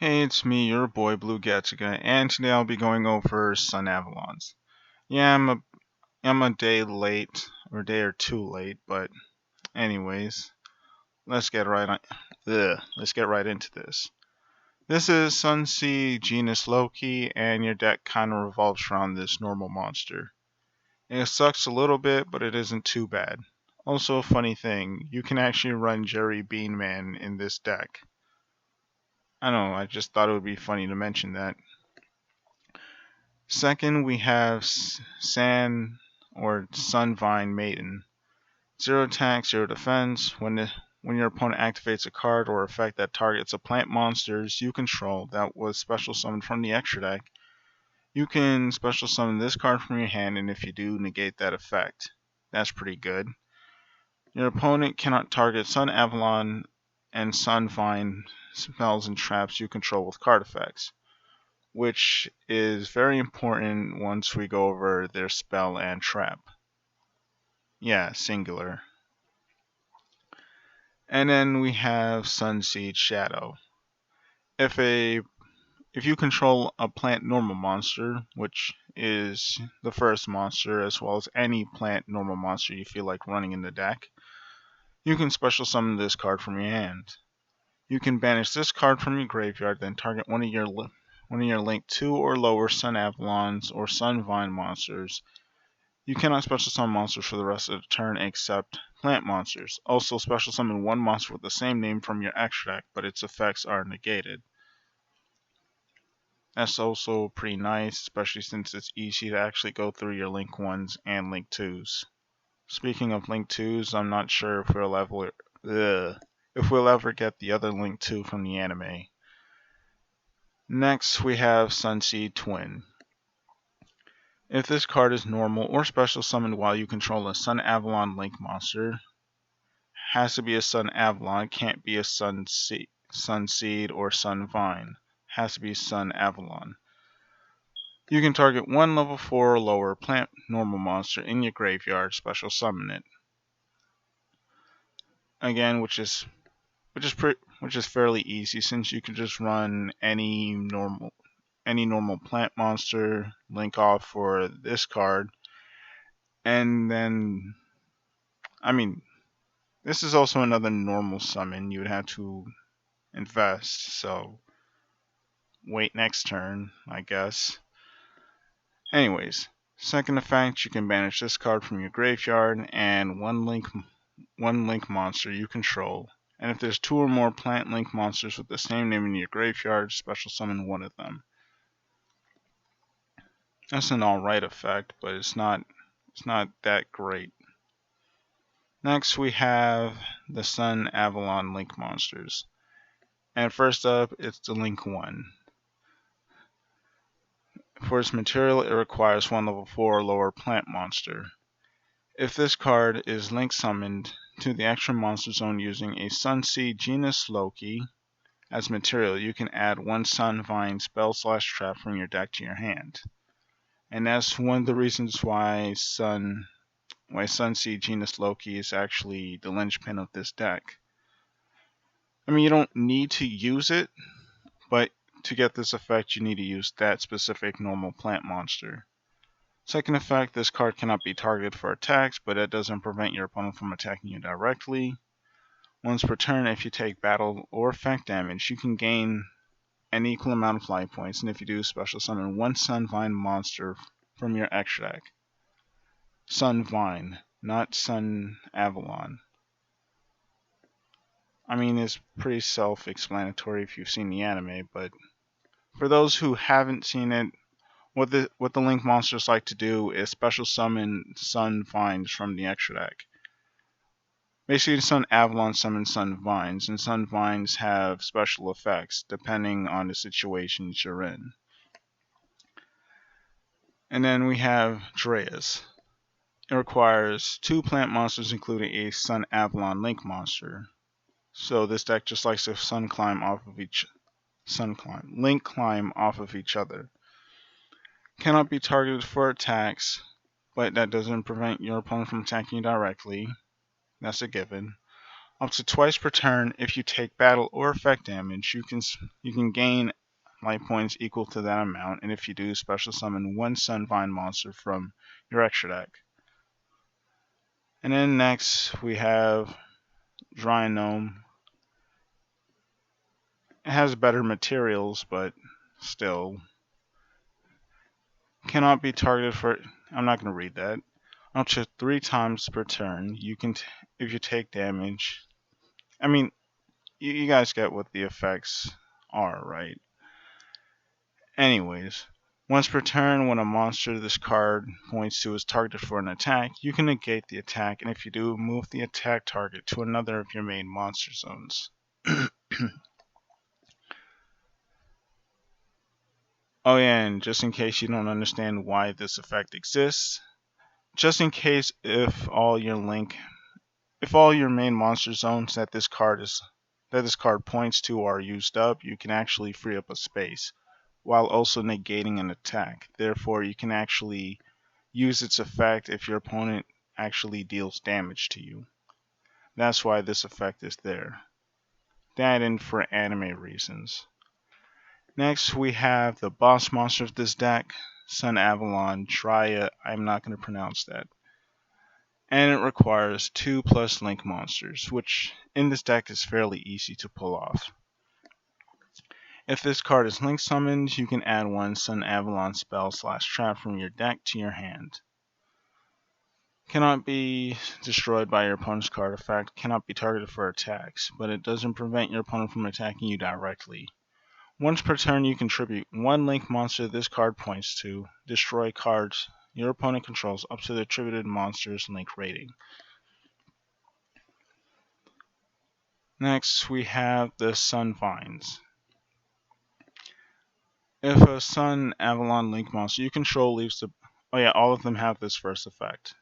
Hey, it's me, your boy Blue Gatsuga, and today I'll be going over Sunavalons. Yeah, I'm a day late, or a day or two late, but anyways, let's get right on. Let's get right into this. This is Sunseed genus Loki, and your deck kind of revolves around this normal monster. It sucks a little bit, but it isn't too bad. Also, a funny thing, you can actually run Jerry Beanman in this deck. I don't know, I just thought it would be funny to mention that. Second, we have Sand or Sunvine Maiden. Zero attack, zero defense. When your opponent activates a card or effect that targets a plant monsters you control that was special summoned from the extra deck, you can special summon this card from your hand, and if you do, negate that effect. That's pretty good. Your opponent cannot target Sun Avalon and Sunvine spells and traps you control with card effects, which is very important once we go over their spell and trap. Yeah, singular. And then we have Sunseed Shadow. If a if you control a plant normal monster, which is the first monster as well as any plant normal monster you feel like running in the deck, you can special summon this card from your hand. You can banish this card from your graveyard, then target one of your Link 2 or lower Sun Avalons or Sunvine monsters. You cannot special summon monsters for the rest of the turn except plant monsters. Also special summon one monster with the same name from your extra deck, but its effects are negated. That's also pretty nice, especially since it's easy to actually go through your Link 1s and Link 2s. Speaking of Link 2s, I'm not sure if we'll ever get the other Link 2 from the anime. Next, we have Sunseed Twin. If this card is normal or special summoned while you control a Sun Avalon Link monster, has to be a Sun Avalon, can't be a Sunseed or Sunvine. Has to be Sun Avalon. You can target one level 4 or lower plant normal monster in your graveyard, special summon it. Again, which is fairly easy since you can just run any normal plant monster, link off for this card, and then this is also another normal summon you would have to invest, so wait next turn, I guess. Anyways, second effect, you can banish this card from your graveyard and one link monster you control. And if there's two or more plant link monsters with the same name in your graveyard, special summon one of them. That's an alright effect, but it's not that great. Next we have the Sun Avalon Link monsters. And first up, it's the Link 1. For its material, it requires one level 4 or lower plant monster. If this card is link summoned to the extra monster zone using a Sunseed genus Loki as material, you can add one Sunvine spell/trap from your deck to your hand. And that's one of the reasons why Sunseed genus Loki is actually the linchpin of this deck. I mean, you don't need to use it, but to get this effect, you need to use that specific normal plant monster. Second effect, this card cannot be targeted for attacks, but it doesn't prevent your opponent from attacking you directly. Once per turn, if you take battle or effect damage, you can gain an equal amount of life points, and if you do, special summon one Sunvine monster from your extra deck. Sunvine, not Sun Avalon. I mean, it's pretty self-explanatory if you've seen the anime, but for those who haven't seen it, what the Link monsters like to do is special summon Sunvines from the extra deck. Basically, Sun Avalon summons Sunvines, and Sunvines have special effects depending on the situations you're in. And then we have Dreas. It requires two plant monsters, including a Sun Avalon Link monster. So this deck just likes to Link climb off of each other. Cannot be targeted for attacks, but that doesn't prevent your opponent from attacking you directly. That's a given. Up to twice per turn, if you take battle or effect damage, you can gain life points equal to that amount, and if you do, special summon one Sunvine monster from your extra deck. And then next we have Dry Gnome. It has better materials, but still cannot be targeted for. I'm not going to read that. Up to 3 times per turn, if you take damage. I mean, you guys get what the effects are, right? Anyways, once per turn, when a monster this card points to is targeted for an attack, you can negate the attack, and if you do, move the attack target to another of your main monster zones. Oh yeah, and just in case you don't understand why this effect exists, just in case if all your main monster zones that this card points to are used up, you can actually free up a space while also negating an attack. Therefore, you can actually use its effect if your opponent actually deals damage to you. That's why this effect is there. That and for anime reasons. Next, we have the boss monster of this deck, Sunavalon. I'm not going to pronounce that. And it requires 2+ link monsters, which in this deck is fairly easy to pull off. If this card is link summoned, you can add one Sunavalon spell/trap from your deck to your hand. Cannot be destroyed by your opponent's card effect, cannot be targeted for attacks, but it doesn't prevent your opponent from attacking you directly. Once per turn, you contribute one link monster this card points to, destroy cards your opponent controls up to the attributed monster's link rating. Next, we have the Sunvines. If a Sunavalon link monster you control leaves the... Oh yeah, all of them have this first effect.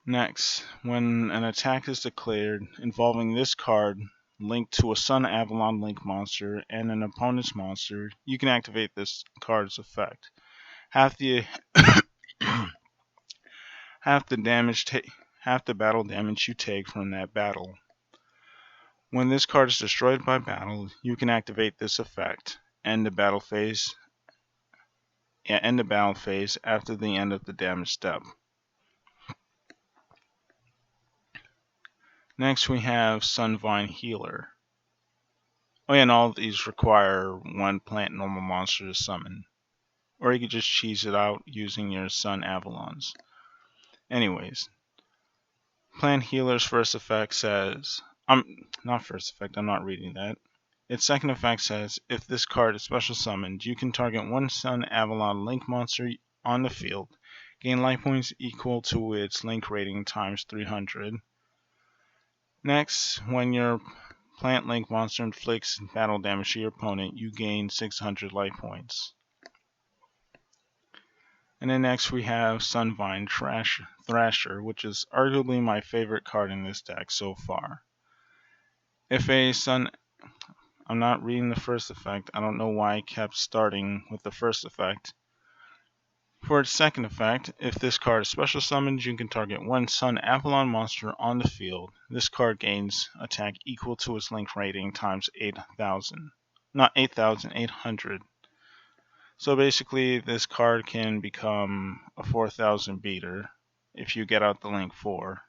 Next, when an attack is declared involving this card linked to a Sunavalon link monster and an opponent's monster, you can activate this card's effect. Half the half the battle damage you take from that battle. When this card is destroyed by battle, you can activate this effect. End the battle phase after the end of the damage step. Next we have Sunvine Healer. Oh yeah, and all of these require one plant normal monster to summon. Or you could just cheese it out using your Sunavalons. Anyways, Plant Healer's first effect says... not first effect, I'm not reading that. Its second effect says, if this card is special summoned, you can target one Sunavalon link monster on the field, gain life points equal to its link rating times 300. Next, when your plant link monster inflicts battle damage to your opponent, you gain 600 life points. And then next we have Sunvine Thrasher, which is arguably my favorite card in this deck so far. I'm not reading the first effect. I don't know why I kept starting with the first effect. For its second effect, if this card is special summoned, you can target one Sunavalon monster on the field. This card gains attack equal to its link rating times 8,000. Not 8,000, 800. So basically, this card can become a 4,000 beater if you get out the link 4.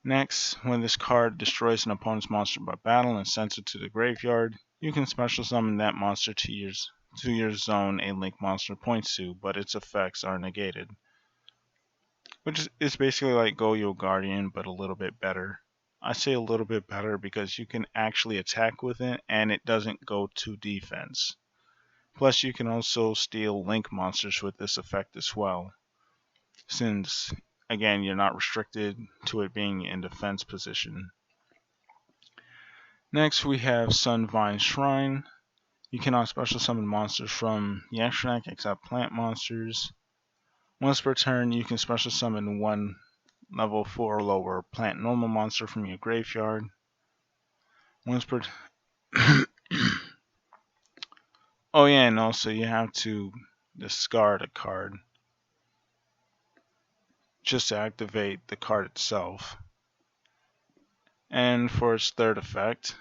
Next, when this card destroys an opponent's monster by battle and sends it to the graveyard, you can special summon that monster to your zone a link monster points to, but its effects are negated. Which is basically like Goyo Guardian, but a little bit better. I say a little bit better because you can actually attack with it and it doesn't go to defense. Plus, you can also steal link monsters with this effect as well, since, again, you're not restricted to it being in defense position. Next, we have Sunvine Shrine. You cannot special summon monsters from the extra deck except plant monsters. Once per turn, you can special summon one level 4 or lower plant normal monster from your graveyard. Once per... Oh yeah, and also you have to discard a card. just to activate the card itself. And for its third effect,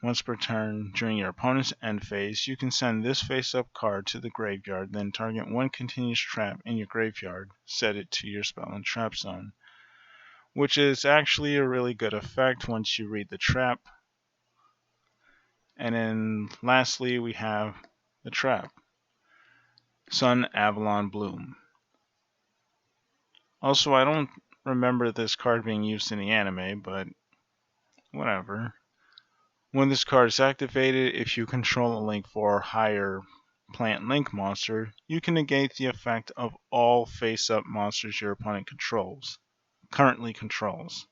once per turn during your opponent's end phase, you can send this face-up card to the graveyard, then target one continuous trap in your graveyard, set it to your spell and trap zone, which is actually a really good effect once you read the trap. And then lastly, we have the trap, Sunavalon Bloom. Also, I don't remember this card being used in the anime, but whatever. When this card is activated, if you control a Link 4 or higher plant Link monster, you can negate the effect of all face-up monsters your opponent currently controls.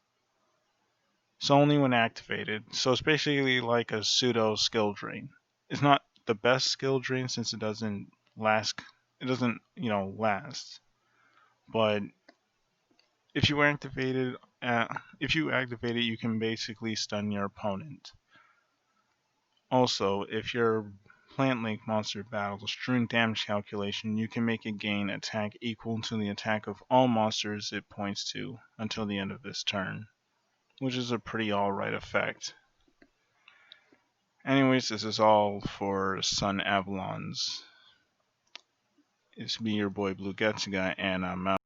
So only when activated. So it's basically like a pseudo skill drain. It's not the best skill drain since it doesn't last. It doesn't, last. But if you activate it, you can basically stun your opponent. Also, if your Plant Link monster battles during damage calculation, you can make it gain attack equal to the attack of all monsters it points to until the end of this turn, which is a pretty alright effect. Anyways, this is all for Sunavalons. It's me, your boy Blue Getsuga, and I'm out.